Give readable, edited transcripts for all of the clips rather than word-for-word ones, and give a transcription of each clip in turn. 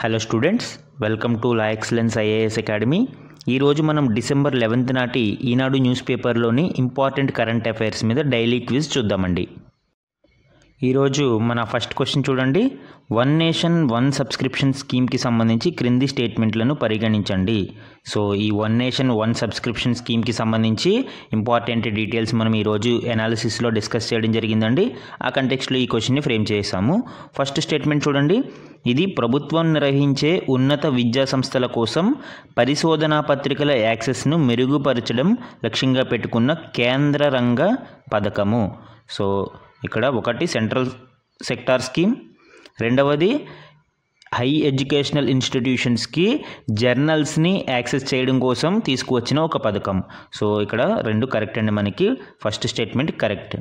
Hello students, welcome to law excellence IAS academy. ఈరోజు మనం December 11 నాటి ఈనాడు న్యూస్ పేపర్లోని ఇంపార్టెంట్ కరెంట్ అఫైర్స్ మీద డైలీ క్విజ్ చూద్దామండి. ఈరోజు మన ఫస్ట్ క్వశ్చన్ చూడండి. వన్ నేషన్ వన్ సబ్స్క్రిప్షన్ స్కీమ్కి సంబంధించి క్రింది స్టేట్మెంట్లను పరిగణించండి. సో ఈ వన్ నేషన్ వన్ సబ్స్క్రిప్షన్ స్కీమ్కి సంబంధించి ఇంపార్టెంట్ డీటెయిల్స్ మనం ఈరోజు ఎనాలిసిస్లో డిస్కస్ చేయడం జరిగిందండి. ఆ కంటెక్స్ట్లో ఈ క్వశ్చన్ని ఫ్రేమ్ చేసాము. ఫస్ట్ స్టేట్మెంట్ చూడండి. ఇది ప్రభుత్వం నిర్వహించే ఉన్నత విద్యా సంస్థల కోసం పరిశోధనా పత్రికల యాక్సెస్ను మెరుగుపరచడం లక్ష్యంగా పెట్టుకున్న కేంద్ర రంగ పథకము. సో ఇక్కడ ఒకటి సెంట్రల్ సెక్టార్ స్కీమ్, రెండవది హై ఎడ్యుకేషనల్ ఇన్స్టిట్యూషన్స్కి జర్నల్స్ని యాక్సెస్ చేయడం కోసం తీసుకువచ్చిన ఒక పథకం. సో ఇక్కడ రెండు కరెక్ట్ అండి, మనకి first statement correct.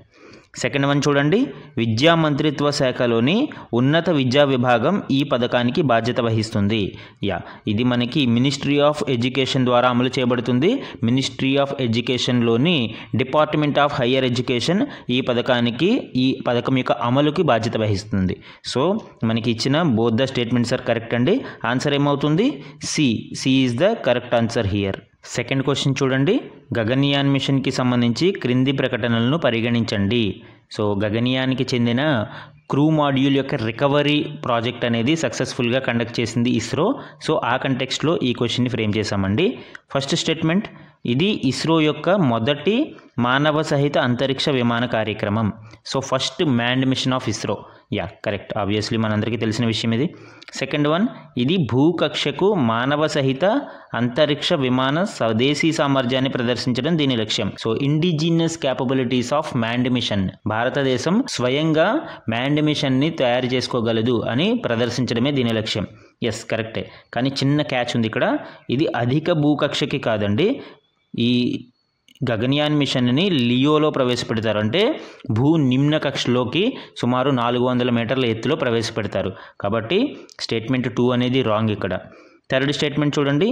Second one చూడండి. విద్యా మంత్రిత్వ శాఖలోని ఉన్నత విద్యా విభాగం ఈ పథకానికి బాధ్యత వహిస్తుంది. ఇది మనకి మినిస్ట్రీ ఆఫ్ ఎడ్యుకేషన్ ద్వారా అమలు చేయబడుతుంది. మినిస్ట్రీ ఆఫ్ ఎడ్యుకేషన్లోని డిపార్ట్మెంట్ ఆఫ్ హయ్యర్ ఎడ్యుకేషన్ ఈ పథకం యొక్క అమలుకి బాధ్యత వహిస్తుంది. సో మనకి ఇచ్చిన both the statements are correct అండి. ఆన్సర్ ఏమవుతుంది? C is the correct answer here. Second question చూడండి. గగన్యాన్ మిషన్కి సంబంధించి క్రింది ప్రకటనలను పరిగణించండి. సో గగన్యాన్కి చెందిన క్రూ మాడ్యూల్ యొక్క రికవరీ ప్రాజెక్ట్ అనేది సక్సెస్ఫుల్గా కండక్ట్ చేసింది ఇస్రో. సో ఆ కంటెక్స్ట్లో ఈ క్వశ్చన్ని ఫ్రేమ్ చేశామండి. ఫస్ట్ స్టేట్మెంట్, ఇది ఇస్రో యొక్క మొదటి మానవ సహిత అంతరిక్ష విమాన కార్యక్రమం. So first manned machine of ISRO. Correct, obviously మనందరికీ తెలిసిన విషయం ఇది. సెకండ్ వన్, ఇది భూకక్షకు మానవ సహిత అంతరిక్ష విమాన స్వదేశీ సామర్థ్యాన్ని ప్రదర్శించడం దీని లక్ష్యం. So indigenous capabilities of manned mission, భారతదేశం స్వయంగా మ్యాన్డ్ మిషన్ని తయారు చేసుకోగలదు అని ప్రదర్శించడమే దీని లక్ష్యం. ఎస్, కరెక్టే. కానీ చిన్న క్యాచ్ ఉంది ఇక్కడ. ఇది అధిక భూకక్షకి కాదండి. ఈ గగన్యాన్ మిషన్ని లియోలో ప్రవేశపెడతారు, అంటే భూ నిమ్న కక్షలోకి సుమారు 400 మీటర్ల ఎత్తులో ప్రవేశపెడతారు. కాబట్టి స్టేట్మెంట్ 2 అనేది రాంగ్ ఇక్కడ. థర్డ్ స్టేట్మెంట్ చూడండి.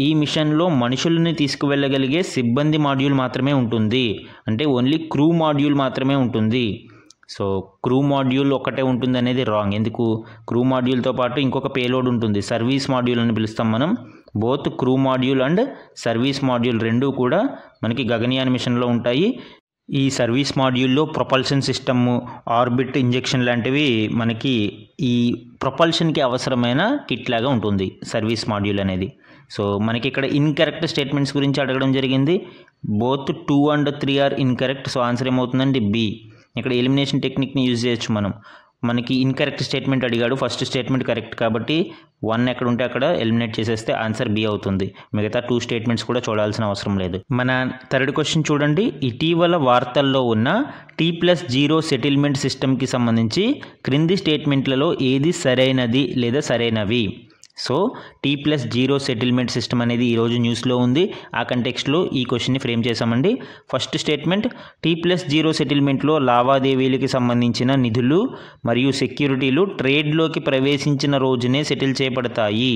ఈ మిషన్లో మనుషుల్ని తీసుకువెళ్ళగలిగే సిబ్బంది మాడ్యూల్ మాత్రమే ఉంటుంది, అంటే ఓన్లీ క్రూ మాడ్యూల్ మాత్రమే ఉంటుంది. సో క్రూ మాడ్యూల్ ఒకటే ఉంటుంది అనేది రాంగ్. ఎందుకు? క్రూ మాడ్యూల్తో పాటు ఇంకొక పేలోడ్ ఉంటుంది, సర్వీస్ మాడ్యూల్ అని పిలుస్తాం మనం. Both crew module and service module రెండూ కూడా మనకి గగన్యాన్ మిషన్లో ఉంటాయి. ఈ సర్వీస్ మాడ్యూల్లో ప్రొపల్షన్ సిస్టమ్, ఆర్బిట్ ఇంజెక్షన్ లాంటివి మనకి ఈ ప్రొపల్షన్కి అవసరమైన కిట్ లాగా ఉంటుంది సర్వీస్ మాడ్యూల్ అనేది. సో మనకి ఇక్కడ ఇన్కరెక్ట్ స్టేట్మెంట్స్ గురించి అడగడం జరిగింది. Both 2 and 3 are incorrect. So answer ఏమవుతుందండి? బి. ఇక్కడ ఎలిమినేషన్ టెక్నిక్ని యూజ్ చేయొచ్చు మనం. మనకి ఇన్కరెక్ట్ స్టేట్మెంట్ అడిగాడు, ఫస్ట్ స్టేట్మెంట్ కరెక్ట్ కాబట్టి 1 ఎక్కడ ఉంటే అక్కడ ఎలిమినేట్ చేసేస్తే ఆన్సర్ బి అవుతుంది. మిగతా 2 స్టేట్మెంట్స్ కూడా చూడాల్సిన అవసరం లేదు. మన థర్డ్ క్వశ్చన్ చూడండి. ఇటీవల వార్తల్లో ఉన్న T+0 సెటిల్మెంట్ సిస్టమ్కి సంబంధించి క్రింది స్టేట్మెంట్లలో ఏది సరైనది లేదా సరైనవి? సో T+0 సెటిల్మెంట్ సిస్టమ్ అనేది ఈరోజు న్యూస్లో ఉంది. ఆ కంటెక్స్ట్లో ఈ క్వశ్చన్ని ఫ్రేమ్ చేశామండి. ఫస్ట్ స్టేట్మెంట్, T+0 సెటిల్మెంట్లో లావాదేవీలకి సంబంధించిన నిధులు మరియు సెక్యూరిటీలు ట్రేడ్లోకి ప్రవేశించిన రోజునే సెటిల్ చేయబడతాయి.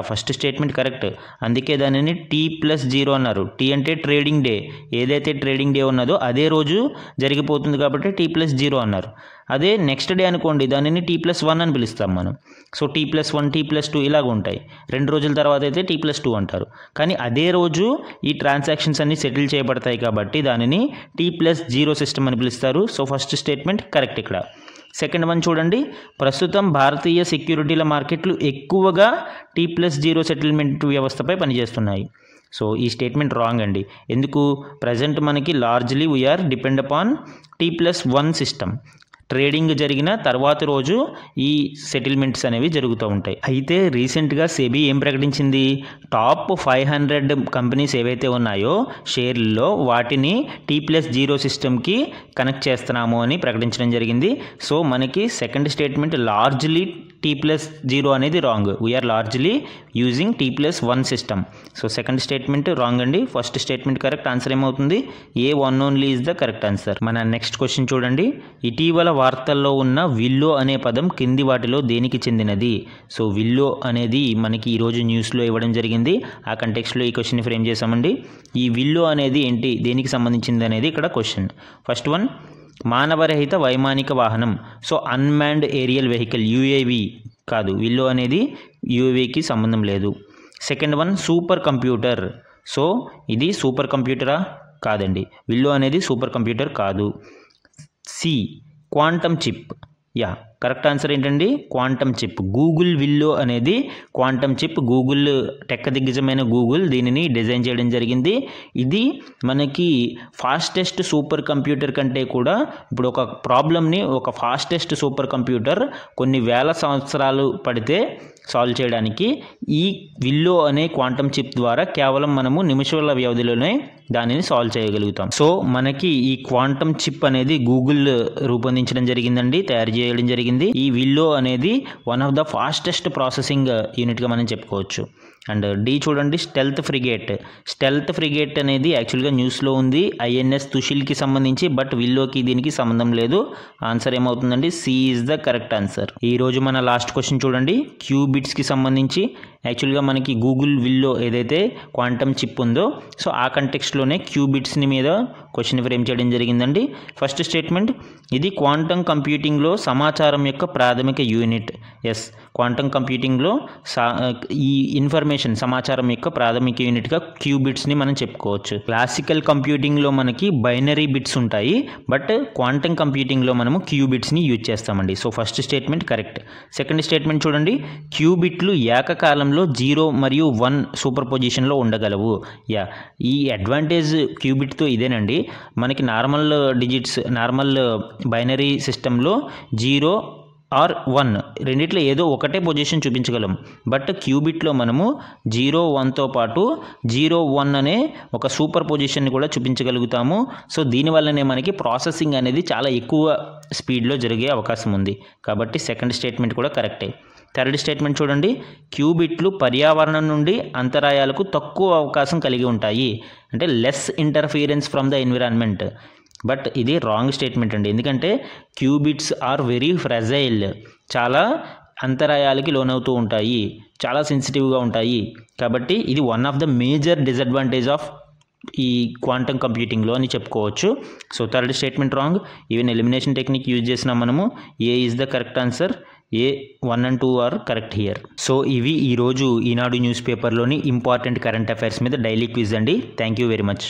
First statement correct. అందుకే దానిని T+0 అన్నారు. టీ అంటే ట్రేడింగ్ డే, ఏదైతే ట్రేడింగ్ డే ఉన్నదో అదే రోజు జరిగిపోతుంది కాబట్టి T+0 అన్నారు. అదే నెక్స్ట్ డే అనుకోండి, దానిని T+1 అని పిలుస్తాం మనం. సో T+1, T+2 ఇలాగ ఉంటాయి. 2 రోజుల తర్వాత అయితే T+2 అంటారు. కానీ అదే రోజు ఈ ట్రాన్సాక్షన్స్ అన్నీ సెటిల్ చేయబడతాయి కాబట్టి దానిని T+0 సిస్టమ్ అని పిలుస్తారు. సో ఫస్ట్ స్టేట్మెంట్ కరెక్ట్ ఇక్కడ. సెకండ్ వన్ చూడండి. ప్రస్తుతం భారతీయ సెక్యూరిటీల మార్కెట్లు ఎక్కువగా T+0 సెటిల్మెంట్ వ్యవస్థపై పనిచేస్తున్నాయి. సో ఈ స్టేట్మెంట్ రాంగ్ అండి. ఎందుకు? ప్రజెంట్ మనకి largely we are depend upon T+1 system. Trading జరిగిన తర్వాత రోజు ఈ సెటిల్మెంట్స్ అనేవి జరుగుతూ ఉంటాయి. అయితే రీసెంట్గా సెబీ ఏం ప్రకటించింది? టాప్ 500 కంపెనీస్ ఏవైతే ఉన్నాయో షేర్లలో వాటిని T+0 సిస్టమ్కి కనెక్ట్ చేస్తున్నాము అని ప్రకటించడం జరిగింది. సో మనకి సెకండ్ స్టేట్మెంట్ లార్జ్లీ T+0 అనేది wrong. We are largely using T+1 system. So second statement wrong అండి. First statement correct. ఆన్సర్ ఏమవుతుంది? A1 only is the correct answer. మన నెక్స్ట్ క్వశ్చన్ చూడండి. ఇటీవల వార్తల్లో ఉన్న విల్లో అనే పదం కింది వాటిలో దేనికి చెందినది? సో విల్లో అనేది మనకి ఈరోజు న్యూస్లో ఇవ్వడం జరిగింది. ఆ కంటెక్స్ట్లో ఈ క్వశ్చన్ని ఫ్రేమ్ చేశామండి. ఈ విల్లో అనేది ఏంటి, దేనికి సంబంధించింది అనేది ఇక్కడ క్వశ్చన్. ఫస్ట్ వన్, మానవరహిత వైమానిక వాహనం. So unmanned aerial vehicle UAV కాదు, విల్లో అనేది యూఏవికి సంబంధం లేదు. Second one super computer. So ఇది సూపర్ కంప్యూటరా? కాదండి, విల్లో అనేది సూపర్ కంప్యూటర్ కాదు. C quantum chip. Yeah, correct answer ఏంటండి? Quantum chip. గూగుల్ విల్లో అనేది క్వాంటమ్ చిప్. గూగుల్ టెక్ దిగ్గజమైన గూగుల్ దీనిని డిజైన్ చేయడం జరిగింది. ఇది మనకి ఫాస్టెస్ట్ సూపర్ కంప్యూటర్ కంటే కూడా ఇప్పుడు ఒక ప్రాబ్లమ్ని ఒక ఫాస్టెస్ట్ సూపర్ కంప్యూటర్ కొన్ని వేల సంవత్సరాలు పడితే సాల్వ్ చేయడానికి ఈ విల్లో అనే క్వాంటమ్ చిప్ ద్వారా కేవలం మనము నిమిషాల వ్యవధిలోనే దానిని సాల్వ్ చేయగలుగుతాం. సో మనకి ఈ క్వాంటమ్ చిప్ అనేది గూగుల్ రూపొందించడం జరిగిందండి, తయారు చేయడం జరిగింది. ఈ విల్లో అనేది one of the fastest processing యూనిట్గా మనం చెప్పుకోవచ్చు. అండ్ డి చూడండి, స్టెల్త్ ఫ్రిగేట్. స్టెల్త్ ఫ్రిగేట్ అనేది యాక్చువల్గా న్యూస్లో ఉంది ఐఎన్ఎస్ తుషిల్కి సంబంధించి, బట్ విల్లోకి దీనికి సంబంధం లేదు. ఆన్సర్ ఏమవుతుందండి? C is the correct answer. ఈరోజు మన లాస్ట్ క్వశ్చన్ చూడండి, క్యూబిట్స్కి సంబంధించి. యాక్చువల్గా మనకి గూగుల్ విల్లో ఏదైతే క్వాంటమ్ చిప్ ఉందో సో ఆ కంటెక్స్ట్లోనే క్యూబిట్స్ని మీద క్వశ్చన్ ఫ్రేమ్ చేయడం జరిగిందండి. ఫస్ట్ స్టేట్మెంట్, ఇది క్వాంటమ్ కంప్యూటింగ్లో సమాచారం యొక్క ప్రాథమిక యూనిట్. ఎస్, క్వాంటమ్ కంప్యూటింగ్లో ఈ ఇన్ఫర్మేషన్ సమాచారం యొక్క ప్రాథమిక యూనిట్గా క్యూబిట్స్ని మనం చెప్పుకోవచ్చు. క్లాసికల్ కంప్యూటింగ్లో మనకి బైనరీ బిట్స్ ఉంటాయి, బట్ క్వాంటమ్ కంప్యూటింగ్లో మనము క్యూబిట్స్ని యూజ్ చేస్తామండి. So first statement correct. Second statement చూడండి, క్యూబిట్లు ఏకకాలంలో 0 మరియు 1 సూపర్ పొజిషన్లో ఉండగలవు. యా, ఈ అడ్వాంటేజ్ క్యూబిట్తో ఇదేనండి. మనకి నార్మల్ డిజిట్స్, నార్మల్ బైనరీ సిస్టంలో 0 ఆర్ 1 రెండిట్లో ఏదో ఒకటే పొజిషన్ చూపించగలం. బట్ క్యూబిట్లో మనము 0, 1తో పాటు 0, 1 అనే ఒక సూపర్ పొజిషన్ని కూడా చూపించగలుగుతాము. సో దీనివల్లనే మనకి ప్రాసెసింగ్ అనేది చాలా ఎక్కువ స్పీడ్లో జరిగే అవకాశం ఉంది. కాబట్టి సెకండ్ స్టేట్మెంట్ కూడా కరెక్టే. థర్డ్ స్టేట్మెంట్ చూడండి, క్యూబిట్లు పర్యావరణం నుండి అంతరాయాలకు తక్కువ అవకాశం కలిగి ఉంటాయి. అంటే less interference from the environment. But ఇది రాంగ్ స్టేట్మెంట్ అండి, ఎందుకంటే క్యూబిట్స్ ఆర్ వెరీ ఫ్రెజైల్, చాలా అంతరాయాలకి లోనవుతూ ఉంటాయి, చాలా సెన్సిటివ్గా ఉంటాయి. కాబట్టి ఇది one of the major disadvantage of ఈ క్వాంటమ్ కంప్యూటింగ్లో అని చెప్పుకోవచ్చు. So third statement wrong. Even elimination technique use చేసినాం మనము. A is the correct answer. A 1 and 2 are correct here. So ఇవి ఈరోజు ఈనాడు న్యూస్ పేపర్లోని ఇంపార్టెంట్ కరెంట్ అఫైర్స్ మీద డైలీ క్విజ్ అండి. Thank you very much.